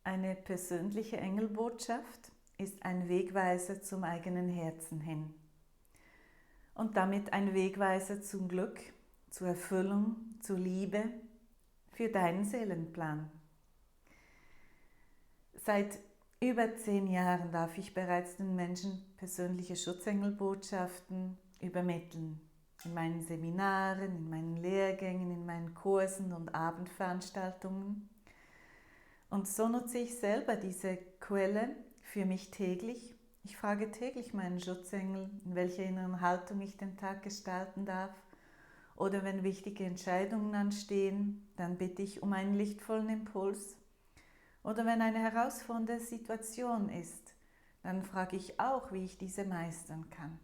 Eine persönliche Engelbotschaft ist ein Wegweiser zum eigenen Herzen hin und damit ein Wegweiser zum Glück, zur Erfüllung, zur Liebe, für deinen Seelenplan. Seit über 10 Jahren darf ich bereits den Menschen persönliche Schutzengelbotschaften übermitteln. In meinen Seminaren, in meinen Lehrgängen, in meinen Kursen und Abendveranstaltungen. Und so nutze ich selber diese Quelle für mich täglich. Ich frage täglich meinen Schutzengel, in welcher inneren Haltung ich den Tag gestalten darf. Oder wenn wichtige Entscheidungen anstehen, dann bitte ich um einen lichtvollen Impuls. Oder wenn eine herausfordernde Situation ist, dann frage ich auch, wie ich diese meistern kann.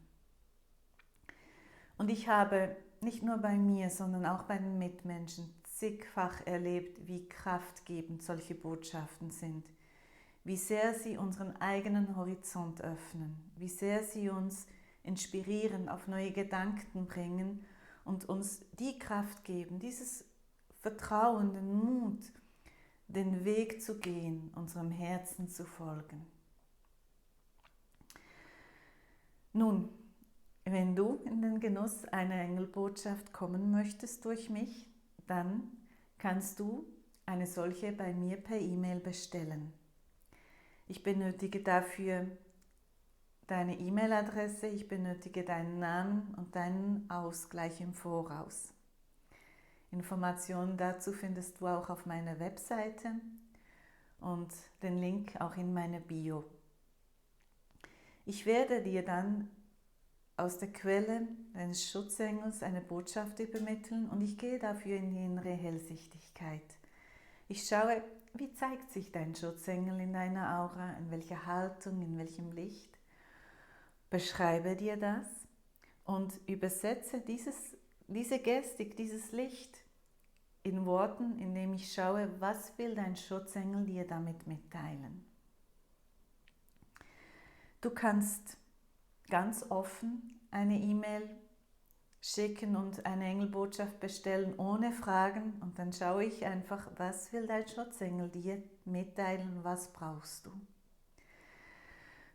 Und ich habe nicht nur bei mir, sondern auch bei den Mitmenschen zigfach erlebt, wie kraftgebend solche Botschaften sind, wie sehr sie unseren eigenen Horizont öffnen, wie sehr sie uns inspirieren, auf neue Gedanken bringen und uns die Kraft geben, dieses Vertrauen, den Mut, den Weg zu gehen, unserem Herzen zu folgen. Nun, wenn du in den Genuss einer Engelbotschaft kommen möchtest durch mich, dann kannst du eine solche bei mir per E-Mail bestellen. Ich benötige dafür deine E-Mail-Adresse, ich benötige deinen Namen und deinen Ausgleich im Voraus. Informationen dazu findest du auch auf meiner Webseite und den Link auch in meiner Bio. Ich werde dir dann aus der Quelle deines Schutzengels eine Botschaft übermitteln und ich gehe dafür in die innere Hellsichtigkeit. Ich schaue, wie zeigt sich dein Schutzengel in deiner Aura, in welcher Haltung, in welchem Licht. Beschreibe dir das und übersetze diese Gestik, dieses Licht in Worten, indem ich schaue, was will dein Schutzengel dir damit mitteilen. Du kannst ganz offen eine E-Mail schicken und eine Engelbotschaft bestellen ohne Fragen und dann schaue ich einfach, was will dein Schutzengel dir mitteilen, was brauchst du.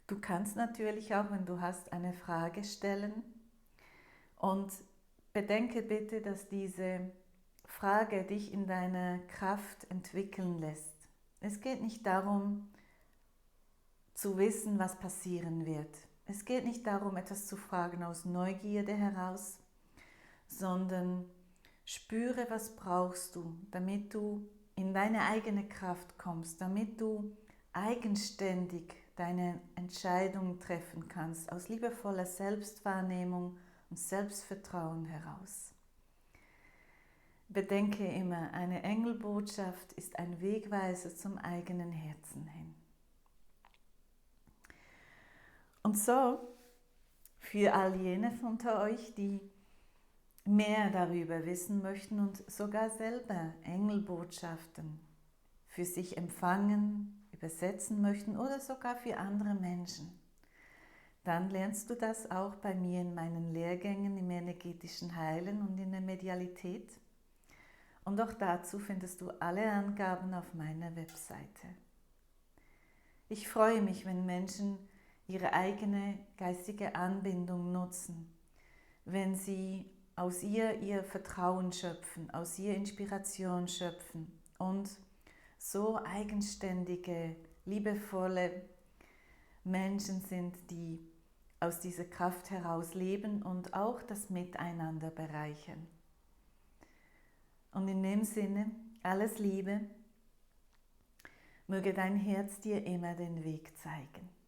Du kannst natürlich auch, wenn du hast, eine Frage stellen und bedenke bitte, dass diese Frage dich in deiner Kraft entwickeln lässt. Es geht nicht darum, zu wissen, was passieren wird. Es geht nicht darum, etwas zu fragen aus Neugierde heraus, sondern spüre, was brauchst du, damit du in deine eigene Kraft kommst, damit du eigenständig deine Entscheidungen treffen kannst, aus liebevoller Selbstwahrnehmung und Selbstvertrauen heraus. Bedenke immer, eine Engelbotschaft ist ein Wegweiser zum eigenen Herzen hin. Und so, für all jene unter euch, die mehr darüber wissen möchten und sogar selber Engelbotschaften für sich empfangen, übersetzen möchten oder sogar für andere Menschen, dann lernst du das auch bei mir in meinen Lehrgängen im energetischen Heilen und in der Medialität. Und auch dazu findest du alle Angaben auf meiner Webseite. Ich freue mich, wenn Menschen ihre eigene geistige Anbindung nutzen, wenn sie aus ihr Vertrauen schöpfen, aus ihr Inspiration schöpfen und so eigenständige, liebevolle Menschen sind, die aus dieser Kraft heraus leben und auch das Miteinander bereichern. Und in dem Sinne, alles Liebe, möge dein Herz dir immer den Weg zeigen.